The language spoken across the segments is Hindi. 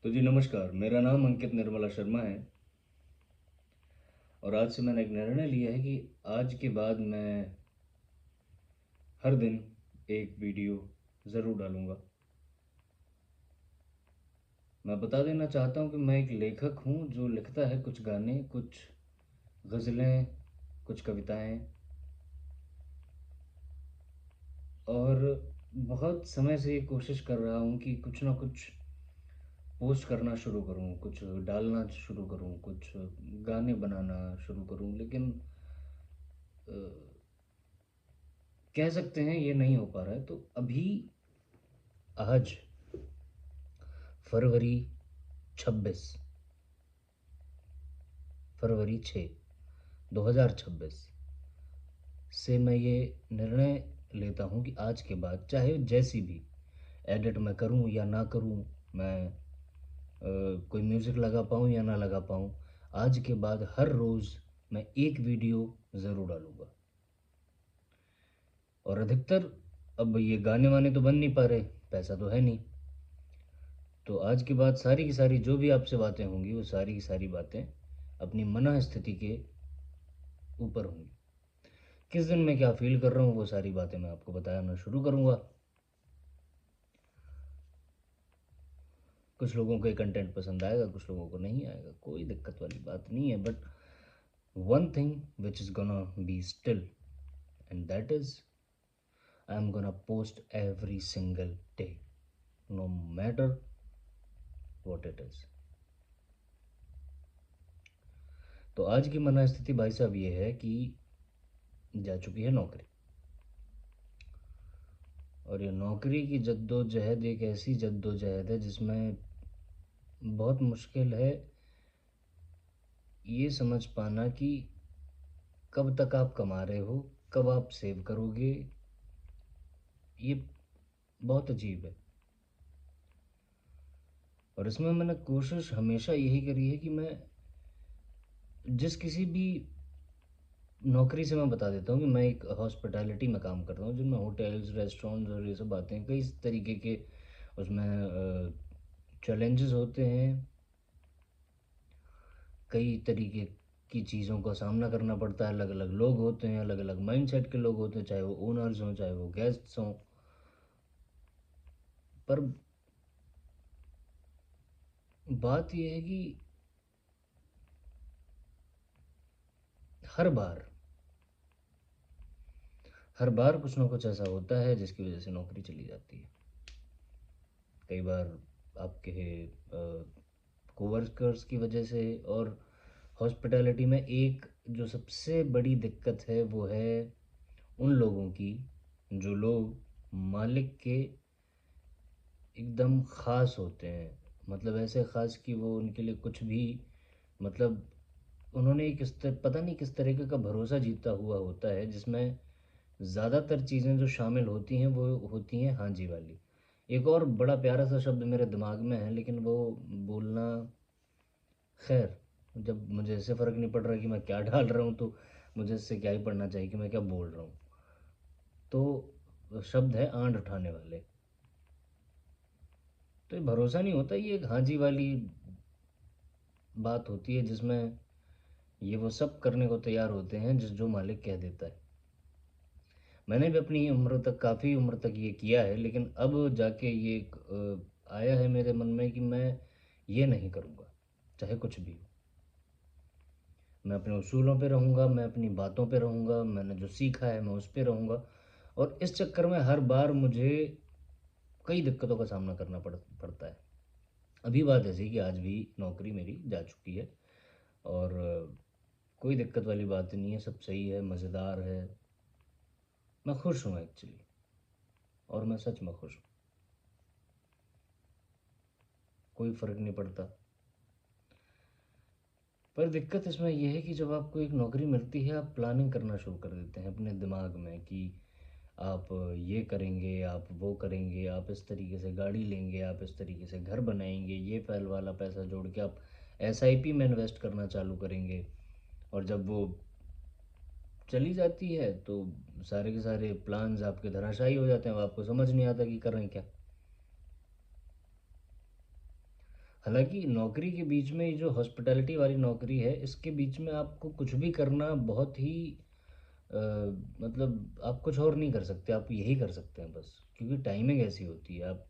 तो जी नमस्कार, मेरा नाम अंकित निर्मला शर्मा है और आज से मैंने एक निर्णय लिया है कि आज के बाद मैं हर दिन एक वीडियो ज़रूर डालूँगा। मैं बता देना चाहता हूँ कि मैं एक लेखक हूँ जो लिखता है कुछ गाने, कुछ गज़लें, कुछ कविताएँ और बहुत समय से ये कोशिश कर रहा हूँ कि कुछ ना कुछ पोस्ट करना शुरू करूँ, कुछ डालना शुरू करूँ, कुछ गाने बनाना शुरू करूँ लेकिन अ कह सकते हैं ये नहीं हो पा रहा है। तो अभी आज फरवरी 26 फरवरी 6 2026 से मैं ये निर्णय लेता हूँ कि आज के बाद चाहे जैसी भी एडिट मैं करूँ या ना करूँ, मैं कोई म्यूज़िक लगा पाऊँ या ना लगा पाऊँ, आज के बाद हर रोज़ मैं एक वीडियो ज़रूर डालूँगा। और अधिकतर अब ये गाने वाने तो बन नहीं पा रहे, पैसा तो है नहीं। तो आज के बाद सारी की सारी जो भी आपसे बातें होंगी वो सारी की सारी बातें अपनी मनःस्थिति के ऊपर होंगी। किस दिन मैं क्या फ़ील कर रहा हूँ वो सारी बातें मैं आपको बताना शुरू करूँगा। कुछ लोगों को ये कंटेंट पसंद आएगा, कुछ लोगों को नहीं आएगा, कोई दिक्कत वाली बात नहीं है। But one thing which is gonna be still and that is I am gonna post every single day, no matter what it is. तो आज की मनःस्थिति भाई साहब ये है कि जा चुकी है नौकरी, और ये नौकरी की जद्दोजहद एक ऐसी जद्दोजहद है जिसमें बहुत मुश्किल है ये समझ पाना कि कब तक आप कमा रहे हो, कब आप सेव करोगे। ये बहुत अजीब है और इसमें मैंने कोशिश हमेशा यही करी है कि मैं जिस किसी भी नौकरी से मैं बता देता हूँ कि मैं एक हॉस्पिटैलिटी में काम कर रहा हूँ जिनमें होटल्स, रेस्टोरेंट्स और ये सब बातें हैं, कई तरीके के उसमें चैलेंजेस होते हैं, कई तरीके की चीज़ों का सामना करना पड़ता है, अलग अलग लोग होते हैं, अलग अलग माइंडसेट के लोग होते हैं, चाहे वो ओनर्स हों चाहे वो गेस्ट्स हों। पर बात यह है कि हर बार हर बार कुछ ना कुछ ऐसा होता है जिसकी वजह से नौकरी चली जाती है। कई बार आपके कोवर्कर्स की वजह से। और हॉस्पिटैलिटी में एक जो सबसे बड़ी दिक्कत है वो है उन लोगों की जो लोग मालिक के एकदम ख़ास होते हैं। मतलब ऐसे ख़ास कि वो उनके लिए कुछ भी, मतलब उन्होंने पता नहीं किस तरीके का भरोसा जीता हुआ होता है जिसमें ज़्यादातर चीज़ें जो शामिल होती हैं वो होती हैं हाँ जी वाली। एक और बड़ा प्यारा सा शब्द मेरे दिमाग में है लेकिन वो बोलना, खैर, जब मुझे इससे फ़र्क नहीं पड़ रहा कि मैं क्या डाल रहा हूँ तो मुझे इससे क्या ही पढ़ना चाहिए कि मैं क्या बोल रहा हूँ। तो शब्द है आंड उठाने वाले। तो ये भरोसा नहीं होता, ये एक हाँ जी वाली बात होती है जिसमें ये वो सब करने को तैयार होते हैं जिस जो मालिक कह देता है। मैंने भी अपनी उम्र तक, काफ़ी उम्र तक ये किया है लेकिन अब जाके ये एक आया है मेरे मन में कि मैं ये नहीं करूँगा, चाहे कुछ भी हो। मैं अपने उसूलों पे रहूँगा, मैं अपनी बातों पे रहूँगा, मैंने जो सीखा है मैं उस पे रहूँगा। और इस चक्कर में हर बार मुझे कई दिक्कतों का सामना करना पड़ता है। अभी बात ऐसी है कि आज भी नौकरी मेरी जा चुकी है और कोई दिक्कत वाली बात नहीं है, सब सही है, मज़ेदार है। मैं खुश हूँ एक्चुअली, और मैं सच में खुश हूँ, कोई फ़र्क नहीं पड़ता। पर दिक्कत इसमें यह है कि जब आपको एक नौकरी मिलती है आप प्लानिंग करना शुरू कर देते हैं अपने दिमाग में कि आप ये करेंगे, आप वो करेंगे, आप इस तरीके से गाड़ी लेंगे, आप इस तरीके से घर बनाएंगे, ये फैल वाला पैसा जोड़ के आप एसआईपी में इन्वेस्ट करना चालू करेंगे। और जब वो चली जाती है तो सारे के सारे प्लान्स आपके धराशायी हो जाते हैं, अब आपको समझ नहीं आता कि कर रहे हैं क्या। हालांकि नौकरी के बीच में ये जो हॉस्पिटैलिटी वाली नौकरी है, इसके बीच में आपको कुछ भी करना बहुत ही अ, मतलब आप कुछ और नहीं कर सकते, आप यही कर सकते हैं बस, क्योंकि टाइमिंग ऐसी होती है। आप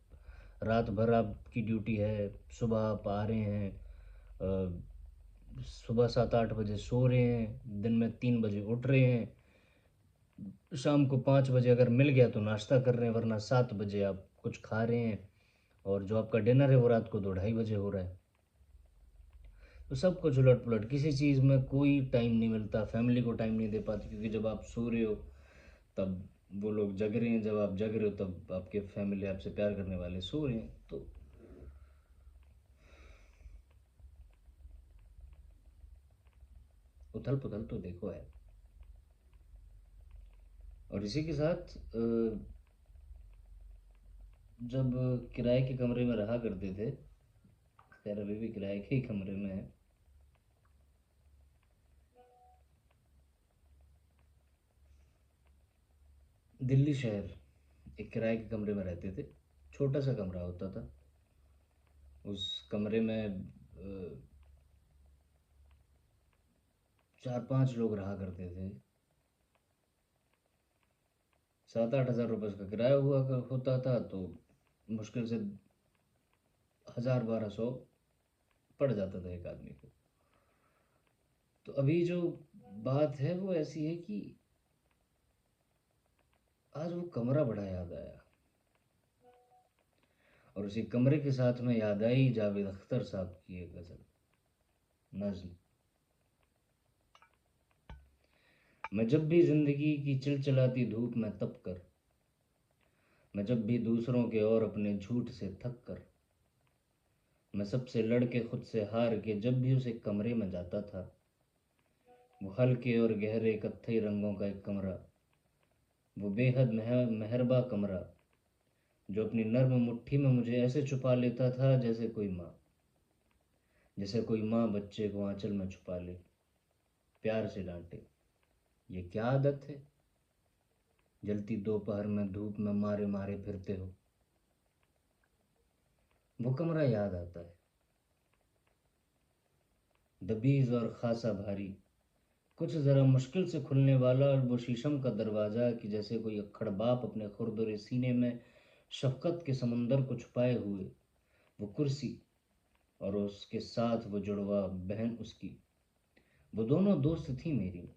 रात भर आपकी ड्यूटी है, सुबह आप आ रहे हैं, सुबह 7-8 बजे सो रहे हैं, दिन में 3 बजे उठ रहे हैं, शाम को 5 बजे अगर मिल गया तो नाश्ता कर रहे हैं, वरना 7 बजे आप कुछ खा रहे हैं, और जो आपका डिनर है वो रात को 2-2:30 बजे हो रहा है। तो सब कुछ उलट पुलट, किसी चीज़ में कोई टाइम नहीं मिलता, फैमिली को टाइम नहीं दे पाते, क्योंकि जब आप सो रहे हो तब वो लोग जग रहे हैं, जब आप जग रहे हो तब आपके फैमिली, आपसे प्यार करने वाले सो रहे हैं। तो उथल पुथल तो देखो है। और इसी के साथ जब किराए के कमरे में रहा करते थे, खैर अभी भी किराए के ही कमरे में है, दिल्ली शहर, एक किराए के कमरे में रहते थे। छोटा सा कमरा होता था, उस कमरे में 4-5 लोग रहा करते थे। 7-8 हज़ार रुपये का किराया होता था, तो मुश्किल से 1000-1200 पड़ जाता था एक आदमी को। तो अभी जो बात है वो ऐसी है कि आज वो कमरा बड़ा याद आया, और उसी कमरे के साथ में याद आई जावेद अख्तर साहब की एक गज़ल, नज्म। मैं जब भी जिंदगी की चिलचिलाती धूप में तप कर, मैं जब भी दूसरों के और अपने झूठ से थक कर, मैं सबसे लड़के खुद से हार के जब भी उस एक कमरे में जाता था, वो हल्के और गहरे कत्थई रंगों का एक कमरा, वो बेहद मेहरबा कमरा, जो अपनी नर्म मुट्ठी में मुझे ऐसे छुपा लेता था जैसे कोई माँ, जैसे कोई माँ बच्चे को आंचल में छुपा ले, प्यार से डांटे, ये क्या आदत है, जलती दोपहर में धूप में मारे मारे फिरते हो। वो कमरा याद आता है, दबीज और खासा भारी, कुछ ज़रा मुश्किल से खुलने वाला, और वो शीशम का दरवाज़ा कि जैसे कोई अक्खड़ बाप अपने खुरदरे सीने में शफ़क़त के समंदर को छुपाए हुए, वो कुर्सी, और उसके साथ वो जुड़वा बहन उसकी, वो दोनों दोस्त थी मेरी।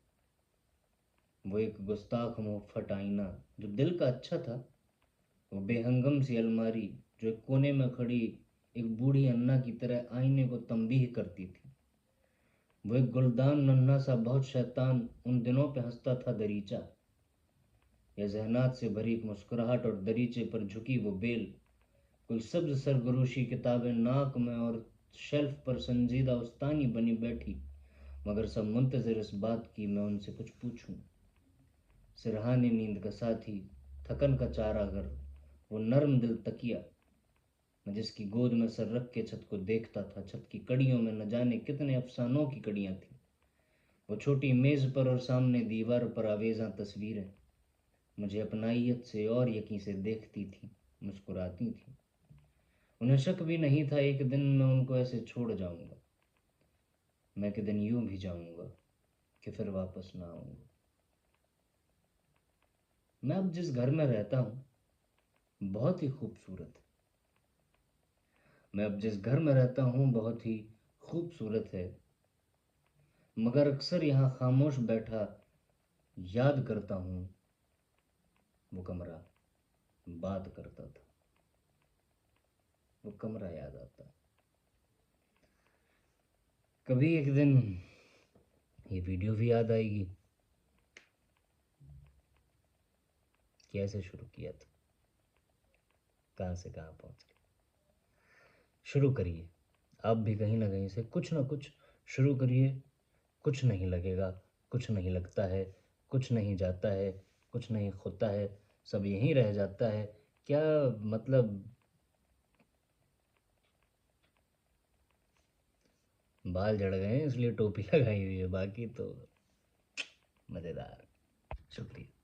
वो एक गुस्ताख मुहफ़्फ़ट आईना जो दिल का अच्छा था, वो बेहंगम सी अलमारी जो एक कोने में खड़ी एक बूढ़ी अन्ना की तरह आईने को तंबीह करती थी, वो एक गुलदान नन्हा सा बहुत शैतान उन दिनों पे हंसता था दरीचा, या जहनात से भरी एक मुस्कुराहट और दरीचे पर झुकी वो बेल, कोई सब्ज सरगोशी किताबें नाक में और शेल्फ पर संजीदा उस्तानी बनी बैठी, मगर सब मुंतज़िर इस बात की मैं उनसे कुछ पूछूं। सिरहाने नींद का साथी, थकन का चारागर, वो नर्म दिल तकिया, मैं जिसकी गोद में सर रख के छत को देखता था, छत की कड़ियों में न जाने कितने अफसानों की कड़ियाँ थीं, वो छोटी मेज़ पर और सामने दीवार पर आवेज़ां तस्वीरें, मुझे अपनाइयत से और यकीन से देखती थीं, मुस्कुराती थीं। उन्हें शक भी नहीं था एक दिन मैं उनको ऐसे छोड़ जाऊंगा, मैं एक दिन यूं भी जाऊंगा कि फिर वापस ना आऊंगा। मैं अब जिस घर में रहता हूँ बहुत ही खूबसूरत है, मैं अब जिस घर में रहता हूँ बहुत ही खूबसूरत है, मगर अक्सर यहाँ खामोश बैठा याद करता हूँ वो कमरा बात करता था, वो कमरा याद आता है। कभी एक दिन ये वीडियो भी याद आएगी, कैसे शुरू किया था, कहाँ से कहाँ पहुँच गए। शुरू करिए, आप भी कहीं ना कहीं से कुछ ना कुछ शुरू करिए। कुछ नहीं लगेगा, कुछ नहीं लगता है, कुछ नहीं जाता है, कुछ नहीं खोता है, सब यहीं रह जाता है। क्या मतलब, बाल झड़ गए हैं इसलिए टोपी लगाई हुई है, बाकी तो मज़ेदार। शुक्रिया।